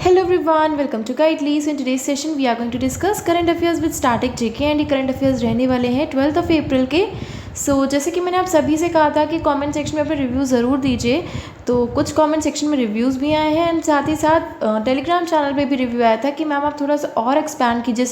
Hello everyone, welcome to Guidely. So in today's session we are going to discuss current affairs with static JK and ये current affairs रहने वाले हैं 12th of April के। जैसे कि मैंने आप सभी से कहा था कि कमेंट सेक्शन में अपने रिव्यू ज़रूर दीजिए, तो कुछ कमेंट सेक्शन में रिव्यूज़ भी आए हैं एंड साथ ही साथ टेलीग्राम चैनल पे भी रिव्यू आया था कि मैम आप थोड़ा सा और एक्सपैंड कीजिए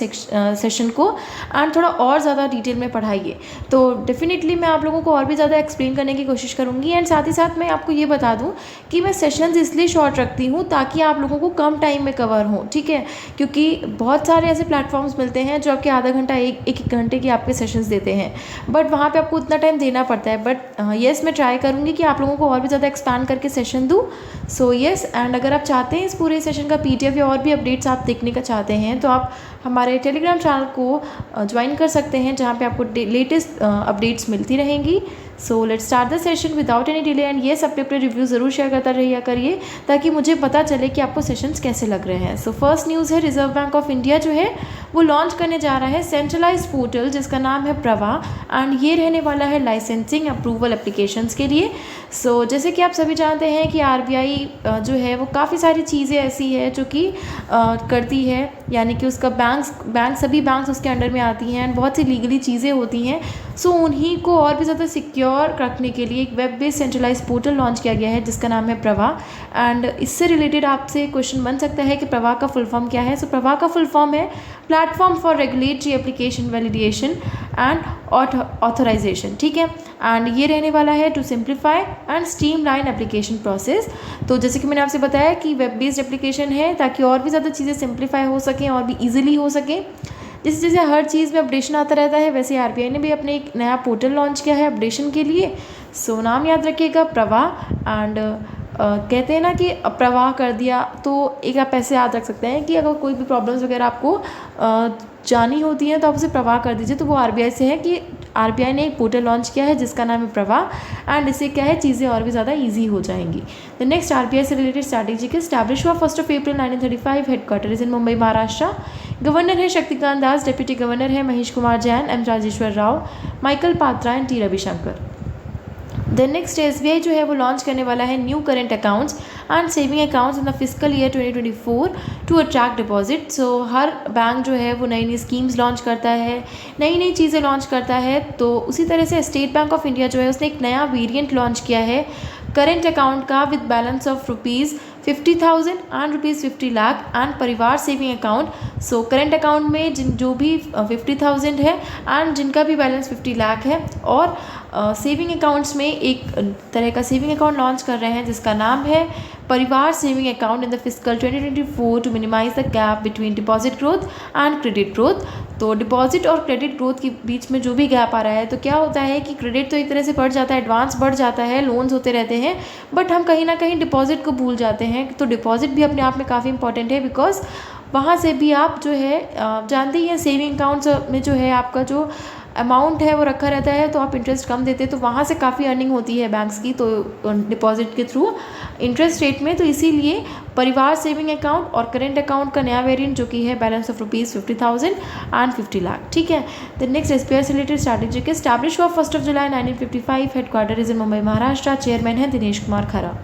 सेशन को एंड थोड़ा और ज़्यादा डिटेल में पढ़ाइए। तो डेफिनेटली मैं आप लोगों को और भी ज़्यादा एक्सप्लेन करने की कोशिश करूँगी एंड साथ ही साथ मैं आपको ये बता दूँ कि मैं सेशंस इसलिए शॉर्ट रखती हूँ ताकि आप लोगों को कम टाइम में कवर हो, ठीक है। क्योंकि बहुत सारे ऐसे प्लेटफॉर्म्स मिलते हैं जो आपके आधा घंटा एक घंटे की आपके सेशंस देते हैं, बट वहाँ पे आपको उतना टाइम देना पड़ता है। बट येस, मैं ट्राई करूँगी कि आप लोगों को और भी ज़्यादा एक्सपैंड करके सेशन दूँ। सो येस, एंड अगर आप चाहते हैं इस पूरे सेशन का PDF या और भी अपडेट्स आप देखने का चाहते हैं तो आप हमारे टेलीग्राम चैनल को ज्वाइन कर सकते हैं, जहाँ पे आपको लेटेस्ट अपडेट्स मिलती रहेंगी। So let's start the session without any delay and ये सब अपने रिव्यू ज़रूर शेयर करता रहिए करिए ताकि मुझे पता चले कि आपको सेशंस कैसे लग रहे हैं। सो फर्स्ट न्यूज़ है, रिजर्व बैंक ऑफ इंडिया जो है वो लॉन्च करने जा रहा है सेंट्रलाइज्ड पोर्टल जिसका नाम है प्रवा एंड ये रहने वाला है लाइसेंसिंग अप्रूवल एप्लीकेशंस के लिए। जैसे कि आप सभी जानते हैं कि RBI जो है वो काफ़ी सारी चीज़ें ऐसी है जो कि करती है, यानी कि उसका सभी बैंक्स उसके अंडर में आती हैं एंड बहुत सी लीगली चीज़ें होती हैं। उन्हीं को और भी ज़्यादा सिक्योर रखने के लिए एक web based centralised portal launch किया गया है जिसका नाम है प्रवा। एंड इससे रिलेटेड आपसे क्वेश्चन बन सकता है कि प्रवा का फुल फॉर्म क्या है। प्रवा का फुल फॉर्म है platform for regulatory application validation and authorisation, ठीक है। एंड ये रहने वाला है to simplify and streamline application process. तो जैसे कि मैंने आपसे बताया कि वेब बेस्ड एप्लीकेशन है ताकि और भी ज़्यादा चीज़ें सिंप्लीफाई हो सकें और भी ईजिली हो सकें। जैसे जैसे हर चीज़ में अपडेशन आता रहता है, वैसे RBI ने भी अपने एक नया पोर्टल लॉन्च किया है अपडेशन के लिए। नाम याद रखिएगा प्रवा एंड कहते हैं ना कि प्रवाह कर दिया, तो एक आप ऐसे याद रख सकते हैं कि अगर कोई भी प्रॉब्लम्स वगैरह आपको जानी होती हैं तो आप उसे प्रवाह कर दीजिए। तो वो RBI से है कि RBI ने एक पोर्टल लॉन्च किया है जिसका नाम है प्रवाह एंड इससे क्या है चीज़ें और भी ज़्यादा ईजी हो जाएंगी। द नेक्स्ट RBI से रिलेटेड स्ट्रैटेजी के स्टैब्लिश हुआ 1 April 1935, headquarter is in Mumbai Maharashtra. Governor है शक्तिकांत दास, डेप्यूटी गवर्नर है Mahesh Kumar Jain, M Rajeshwar Rao, Michael Patra and T Ravishankar. The next SBI जो है वो लॉन्च करने वाला है new current accounts and saving accounts in the fiscal year 2024 to attract deposit. हर बैंक जो है वो नई नई स्कीम्स लॉन्च करता है, नई नई चीज़ें लॉन्च करता है। तो उसी तरह से स्टेट बैंक ऑफ इंडिया जो है उसने एक नया वेरिएंट लॉन्च किया है करेंट अकाउंट का with balance of ₹50,000 and ₹50 lakh and परिवार सेविंग अकाउंट। करेंट अकाउंट में जो भी 50,000 है एंड जिनका भी बैलेंस 50 लाख है, और सेविंग अकाउंट्स में एक तरह का सेविंग अकाउंट लॉन्च कर रहे हैं जिसका नाम है Parivar saving account in the fiscal 2024 to minimize the gap between deposit growth and credit growth. तो डिपॉजिट और क्रेडिट ग्रोथ के बीच में जो भी गैप आ रहा है, तो क्या होता है कि क्रेडिट तो एक तरह से बढ़ जाता है, एडवांस बढ़ जाता है, लोन्स होते रहते हैं, बट हम कहीं ना कहीं डिपॉजिट को भूल जाते हैं। तो डिपॉजिट भी अपने आप में काफ़ी इंपॉर्टेंट है बिकॉज वहाँ से भी आप जो है जानते ही हैं सेविंग अकाउंट्स में जो है आपका जो अमाउंट है वो रखा रहता है, तो आप इंटरेस्ट कम देते हैं, तो वहाँ से काफ़ी अर्निंग होती है बैंक्स की, तो डिपॉजिट के थ्रू इंटरेस्ट रेट में। तो इसीलिए परिवार सेविंग अकाउंट और करेंट अकाउंट का नया वेरिएंट जो कि है बैलेंस ऑफ ₹50,000 एंड 50 लाख, ठीक है। द नेक्स्ट SBI से रिलेटेड स्ट्रैटेजी के स्टैब्लिश हुआ 1 July 1955, headquarter is in Mumbai Maharashtra, chairman है Dinesh Kumar Khara.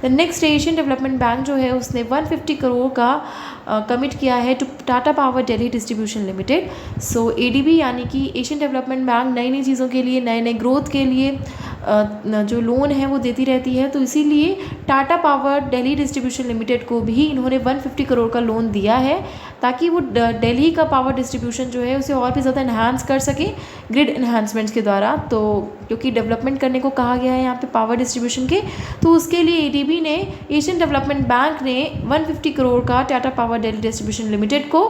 The next Asian development bank जो है उसने 150 करोड़ का कमिट किया है to Tata power Delhi distribution limited. ADB यानी कि एशियन डेवलपमेंट बैंक नई नई चीज़ों के लिए, नए नए ग्रोथ के लिए जो लोन है वो देती रहती है। तो इसीलिए Tata power Delhi distribution limited को भी इन्होंने 150 करोड़ का लोन दिया है ताकि वो दिल्ली का पावर डिस्ट्रीब्यूशन जो है उसे और भी ज़्यादा इन्हांस कर सके ग्रिड इन्हांसमेंट्स के द्वारा। तो क्योंकि डेवलपमेंट करने को कहा गया है यहाँ पे पावर डिस्ट्रीब्यूशन के, तो उसके लिए ADB ने, एशियन डेवलपमेंट बैंक ने 150 करोड़ का Tata power Delhi distribution limited को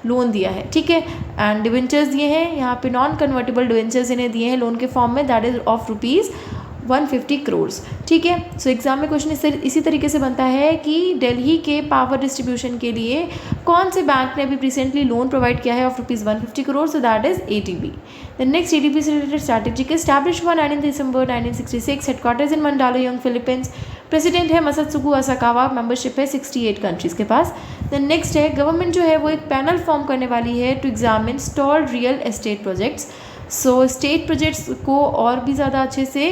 लोन दिया है, ठीक है। एंड डिवेंचर्स दिए हैं यहाँ पे, नॉन कन्वर्टेबल डिवेंचर्स इन्हें दिए हैं लोन के फॉर्म में, दैट इज ऑफ ₹150 करोड़, ठीक है। एग्जाम में क्वेश्चन इसी तरीके से बनता है कि दिल्ली के पावर डिस्ट्रीब्यूशन के लिए कौन से बैंक ने अभी रिसेंटली लोन प्रोवाइड किया है of ₹150 crore, that is ADB। The next ADB से रिलेटेड स्ट्रैटेजी के स्टैब्लिश हुआ 19 December 1966, headquarters in Mandaluyong Philippines, president है मसत्सुगु असाकावा, मेंबरशिप है 68 कंट्रीज़ के पास। द नेक्स्ट है गवर्नमेंट जो है वो एक पैनल फॉर्म करने वाली है to examine stalled real estate projects. State projects को और भी ज़्यादा अच्छे से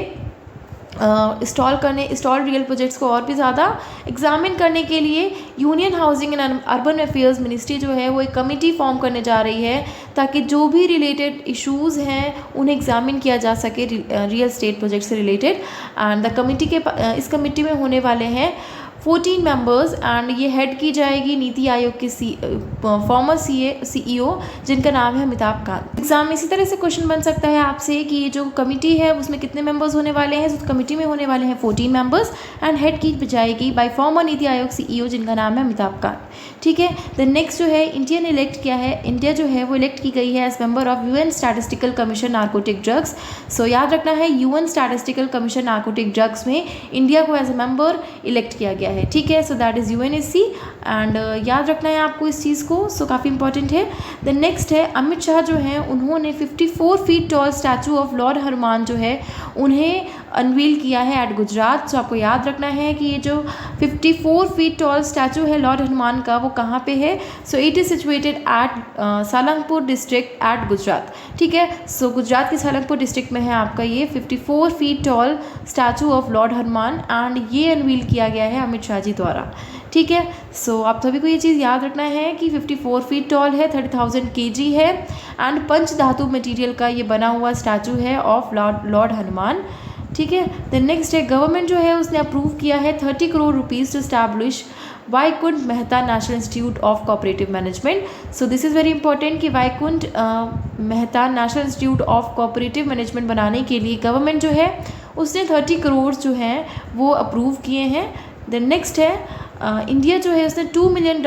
इंस्टॉल रियल प्रोजेक्ट्स को और भी ज़्यादा एग्जामिन करने के लिए union housing and urban affairs ministry जो है वो एक कमेटी फॉर्म करने जा रही है, ताकि जो भी रिलेटेड इश्यूज़ हैं उन्हें एग्जामिन किया जा सके रियल स्टेट प्रोजेक्ट से रिलेटेड। एंड द कमेटी इस कमेटी में होने वाले हैं 14 मेंबर्स एंड ये हेड की जाएगी नीति आयोग के फॉर्मर CEO जिनका नाम है अमिताभ कांत। एग्जाम में इसी तरह से क्वेश्चन बन सकता है आपसे कि ये जो कमेटी है उसमें कितने मेंबर्स होने वाले हैं। तो कमेटी में होने वाले हैं 14 मेंबर्स एंड हेड की जाएगी bye farmer NITI Aayog CEO जिनका नाम है अमिताभ कांत। ठीक है। द नेक्स्ट जो है इंडियन इलेक्ट किया है, इंडिया जो है वो इलेक्ट की गई है as member of UN statistical commission narcotic drugs. So याद रखना है UN statistical commission narcotic drugs में इंडिया को एज ए मेंबर इलेक्ट किया गया है। ठीक है। So that is UNSC and याद रखना है आपको इस चीज़ को। सो काफ़ी इंपॉर्टेंट है। द नेक्स्ट है अमित शाह जो हैं उन्होंने 54 feet tall statue of Lord Hanuman जो है उन्हें अनवील किया है एट गुजरात। सो आपको याद रखना है कि ये जो 54 फीट टॉल स्टैचू है लॉर्ड हनुमान का वो कहाँ पे है। So it is situated at Salangpur district at Gujarat. ठीक है। सो गुजरात के सालंगपुर डिस्ट्रिक्ट में है आपका ये 54 feet tall statue of Lord Hanuman and ये अनवील किया गया है अमित शाह जी द्वारा। ठीक है। सो आप सभी को ये चीज़ याद रखना है कि 54 फीट टॉल है, 30,000 kg है एंड पंच धातु मटेरियल का ये बना हुआ स्टैचू है ऑफ लॉर्ड हनुमान। ठीक है। द नेक्स्ट है गवर्नमेंट जो है उसने अप्रूव किया है 30 crore rupees to establish Vaikunth Mehta national institute of cooperative management. So this is very important कि Vaikunth Mehta national institute of cooperative management बनाने के लिए गवर्नमेंट जो है उसने 30 करोड़ जो हैं वो अप्रूव किए हैं। द नेक्स्ट है इंडिया जो है उसने $2 मिलियन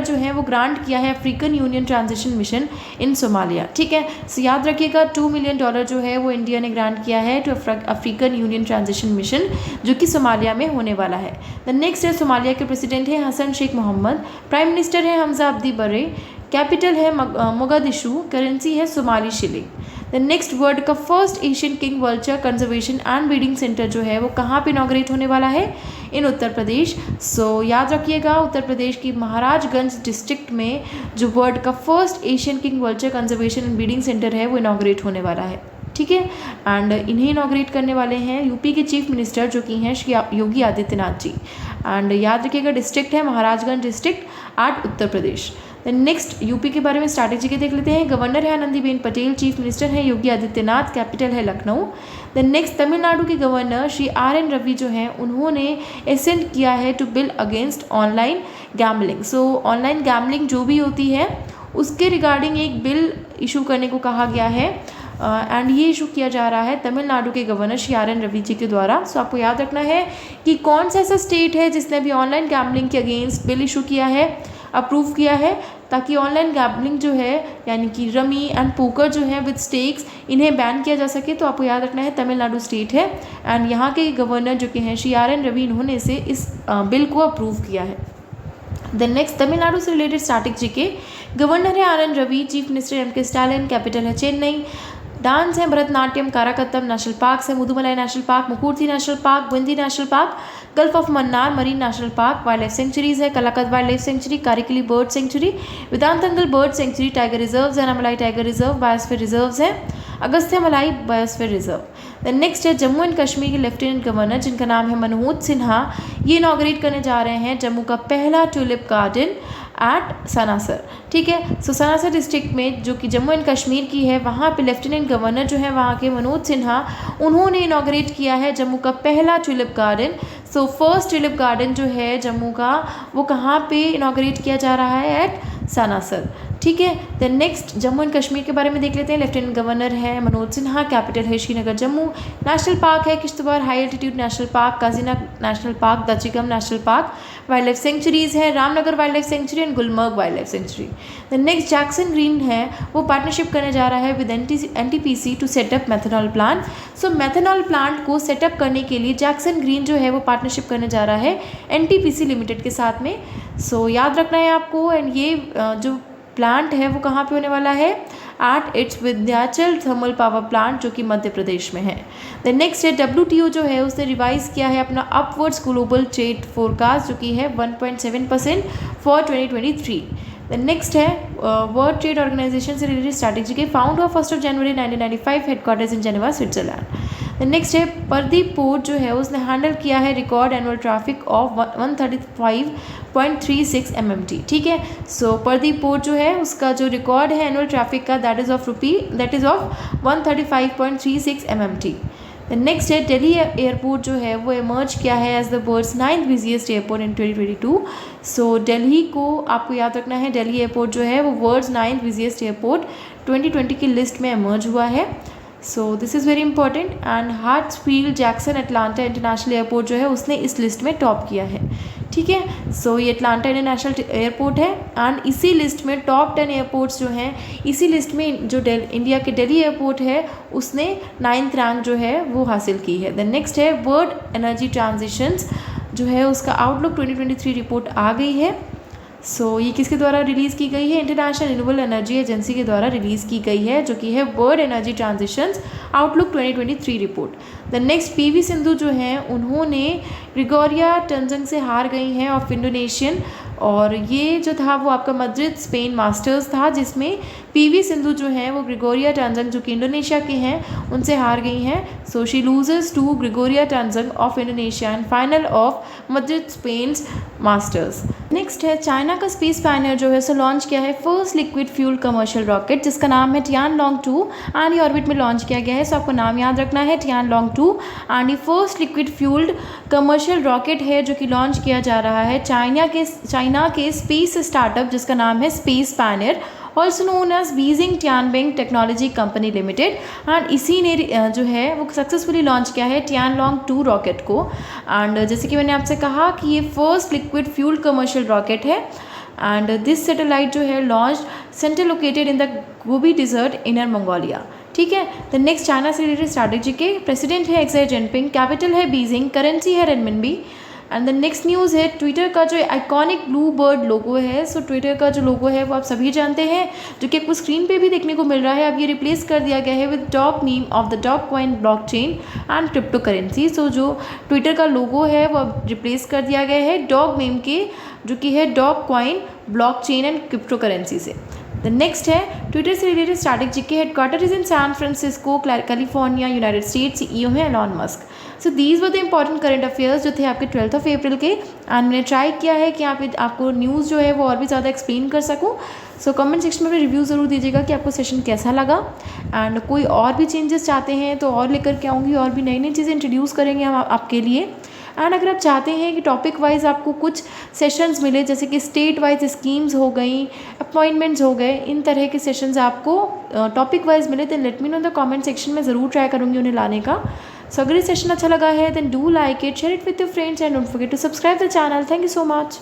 जो है वो ग्रांट किया है African union transition mission in Somalia. ठीक है। सो याद रखिएगा $2 मिलियन जो है वो इंडिया ने ग्रांट किया है to African union transition mission जो कि सोमालिया में होने वाला है। द नेक्स्ट है सोमालिया के प्रेसिडेंट है Hassan Sheikh Mohamud, prime minister है हमजा अब्दी बर्रे, कैपिटल है मोगादिशु, करेंसी है Somali shilling. The next world का first Asian king vulture conservation and breeding centre जो है वो कहाँ पे इनॉग्रेट होने वाला है, इन उत्तर प्रदेश। सो याद रखिएगा उत्तर प्रदेश की महाराजगंज डिस्ट्रिक्ट में जो वर्ल्ड का first Asian king vulture conservation and breeding centre है वो इनॉग्रेट होने वाला है। ठीक है। एंड इन्हें इनॉग्रेट करने वाले हैं यूपी के चीफ मिनिस्टर जो कि हैं श्री योगी आदित्यनाथ जी। एंड याद रखिएगा डिस्ट्रिक्ट है Maharajganj district eight Uttar Pradesh. Next UP के बारे में स्ट्रैटेजी के देख लेते हैं। गवर्नर है आनंदीबेन पटेल, चीफ मिनिस्टर है योगी आदित्यनाथ, कैपिटल है लखनऊ। द नेक्स्ट तमिलनाडु के गवर्नर श्री RN रवि जो हैं उन्होंने एसेंट किया है to bill against online gambling. So online gambling जो भी होती है उसके रिगार्डिंग एक बिल इशू करने को कहा गया है एंड ये इशू किया जा रहा है तमिलनाडु के गवर्नर श्री RN रवि जी के द्वारा। सो आपको याद रखना है कि कौन सा ऐसा स्टेट है जिसने अभी ऑनलाइन गैम्बलिंग के अगेंस्ट बिल इशू किया है, अप्रूव किया है, ताकि ऑनलाइन गैम्बलिंग जो है यानी कि रमी एंड पोकर जो है विद स्टेक्स इन्हें बैन किया जा सके। तो आपको याद रखना है तमिलनाडु स्टेट है एंड यहाँ के गवर्नर जो कि हैं श्री RN रवि इन्होंने इसे इस बिल को अप्रूव किया है। द नेक्स्ट तमिलनाडु से रिलेटेड स्ट्रैटेजी के गवर्नर है RN Ravi, chief minister MK Stalin, capital है चेन्नई। डांस है भरतनाट्यम, काराकत्तम नेशनल पार्क है, Mudumalai national park, Mukurthi national park, Bundi national park, gulf of Mannar marine national park, wildlife sanctuaries है, Kalakad wildlife sanctuary, Karikili bird sanctuary, Vedanthangal bird sanctuary, tiger reserve है, Anamalai tiger reserve, biosphere reserve है, Agasthyamalai biosphere reserve. The next है Jammu and Kashmir के lieutenant governor जिनका नाम है मनोज सिन्हा, ये inaugurate करने जा रहे हैं जम्मू का पहला ट्यूलिप गार्डन एट सनासर। ठीक है। सो सनासर डिस्ट्रिक्ट में जो कि जम्मू एंड कश्मीर की है वहाँ पे लेफ्टिनेंट गवर्नर जो है वहाँ के मनोज सिन्हा उन्होंने इनॉग्रेट किया है जम्मू का पहला tulip garden. So first tulip garden जो है जम्मू का वो कहाँ पे इनॉग्रेट किया जा रहा है, एट सनासर। ठीक है। The next Jammu and Kashmir के बारे में देख लेते हैं। लेफ्टिनेंट गवर्नर है मनोज सिन्हा, कैपिटल है श्रीनगर जम्मू। नेशनल पार्क है Kishtwar high altitude national park, काजीना national park, Dachigam national park. Wildlife sanctuaries है Ramnagar wildlife sanctuary and Gulmarg wildlife sanctuary. The next Jackson Green है वो पार्टनरशिप करने जा रहा है with NTPC to setup methanol plant. So methanol plant को setup करने के लिए जैक्सन ग्रीन जो है वो पार्टनरशिप करने जा रहा है NTPC लिमिटेड के साथ में। सो याद रखना है आपको। एंड ये जो प्लांट है वो कहाँ पे होने वाला है, at its Vindhyachal thermal power plant जो कि मध्य प्रदेश में है। द नेक्स्ट है WTO जो है उसने रिवाइज किया है अपना अपवर्ड्स ग्लोबल ट्रेड फोरकास्ट जो कि है 1.7% फॉर 2023। द नेक्स्ट है वर्ल्ड ट्रेड ऑर्गेनाइजेशन से रिलेटेड स्ट्रैटेजी के फाउंड हुआ 1 जनवरी 1995, हेडक्वार्टर्स इन जेनेवा स्विट्जरलैंड। नेक्स्ट है प्रदीप पोर्ट जो है उसने हैंडल किया है record annual traffic of 135.36 MMT। ठीक है, सो प्रदीप पोर्ट जो है उसका जो रिकॉर्ड है एनुअल ट्रैफिक का that is of 135.36 MMT। Next है दिल्ली एयरपोर्ट जो है वो इमर्ज किया है as the world's 9th busiest airport in 2022। So Delhi को आपको याद रखना है, दिल्ली एयरपोर्ट जो है वो वर्ल्ड्स 9th बिजिएस्ट एयरपोर्ट 2020 की लिस्ट में इमर्ज हुआ है। So this is very important. And Hartsfield Jackson Atlanta international airport जो है उसने इस लिस्ट में टॉप किया है। ठीक है, सो ये अटलांटा इंटरनेशनल एयरपोर्ट है एंड इसी लिस्ट में टॉप 10 एयरपोर्ट्स जो हैं, इसी लिस्ट में जो इंडिया के दिल्ली एयरपोर्ट है उसने 9th रैंक जो है वो हासिल की है। देन नेक्स्ट है वर्ल्ड एनर्जी ट्रांजिशंस जो है उसका आउटलुक 2023 रिपोर्ट आ गई है। सो ये किसके द्वारा रिलीज़ की गई है? इंटरनेशनल रिन्यूएबल एनर्जी एजेंसी के द्वारा रिलीज़ की गई है, जो कि है world energy transitions outlook 2023 report. The next PV Sindhu जो हैं उन्होंने ग्रिगोरिया टंजन से हार गई हैं ऑफ इंडोनेशियन, और ये जो था वो आपका मैड्रिड स्पेन मास्टर्स था जिसमें पीवी सिंधु जो हैं वो ग्रिगोरिया टंजन जो कि इंडोनेशिया के हैं उनसे हार गई हैं। So she loses to Gregoria Tunjung of Indonesia and final of Madrid Spain Masters. Next है चाइना का स्पेस पायनियर जो है सो लॉन्च किया है first liquid fuel commercial rocket जिसका नाम है टियानलोंग 2 एंड ये ऑर्बिट में लॉन्च किया गया है। सो आपको नाम याद रखना है टियानलोंग 2 एंड ये first liquid fuelled commercial rocket है जो कि लॉन्च किया जा रहा है चाइना के स्पेस स्टार्टअप जिसका नाम है space pioneer, also known as Beijing Tianbing technology company limited. And इसी ने जो है वो सक्सेसफुली लॉन्च किया है टियानलोंग 2 रॉकेट को। एंड जैसे कि मैंने आपसे कहा कि ये first liquid fuel commercial rocket है एंड दिस सैटेलाइट जो है launch centre located in the Gobi desert inner Mongolia. ठीक है, द नेक्स्ट चाइना से रिलेटेड स्ट्रैटेजी के प्रेसिडेंट है एक्सी जिनपिंग, कैपिटल है बीजिंग, करेंसी है renminbi. And the next news है ट्विटर का जो आइकॉनिक ब्लू बर्ड लोगो है। सो ट्विटर का जो लोगो है वो आप सभी जानते हैं, जो कि आपको स्क्रीन पे भी देखने को मिल रहा है। अब ये रिप्लेस कर दिया गया है with dog meme of the dog coin blockchain and crypto currency. So जो ट्विटर का लोगो है वो अब रिप्लेस कर दिया गया है डॉग मीम के, जो कि है dog coin blockchain and crypto currency से। द नेक्स्ट है ट्विटर से रिलेटेड स्ट्रैटेजी के headquarter is in San Francisco California United States. CEO है Elon Musk. So these were the important current affairs जो थे आपके 12 अप्रैल के। एंड मैंने ट्राई किया है कि आपको न्यूज़ जो है वो और भी ज़्यादा एक्सप्लेन कर सकूँ। सो कमेंट सेक्शन में रिव्यू ज़रूर दीजिएगा कि आपको सेशन कैसा लगा। एंड कोई और भी चेंजेस चाहते हैं तो और लेकर के आऊँगी, और भी नई नई चीज़ें इंट्रोड्यूस करेंगे हम आपके लिए। एंड अगर आप चाहते हैं कि टॉपिक वाइज आपको कुछ सेशंस मिले, जैसे कि स्टेट वाइज स्कीम्स हो गई, अपॉइंटमेंट्स हो गए, इन तरह के सेशंस आपको टॉपिक वाइज मिले, then let me know in the comment section में ज़रूर ट्राई करूँगी उन्हें लाने का। सो अगर ये सेशन अच्छा लगा है then do like it, share it with your friends and don't forget to subscribe the channel. Thank you so much.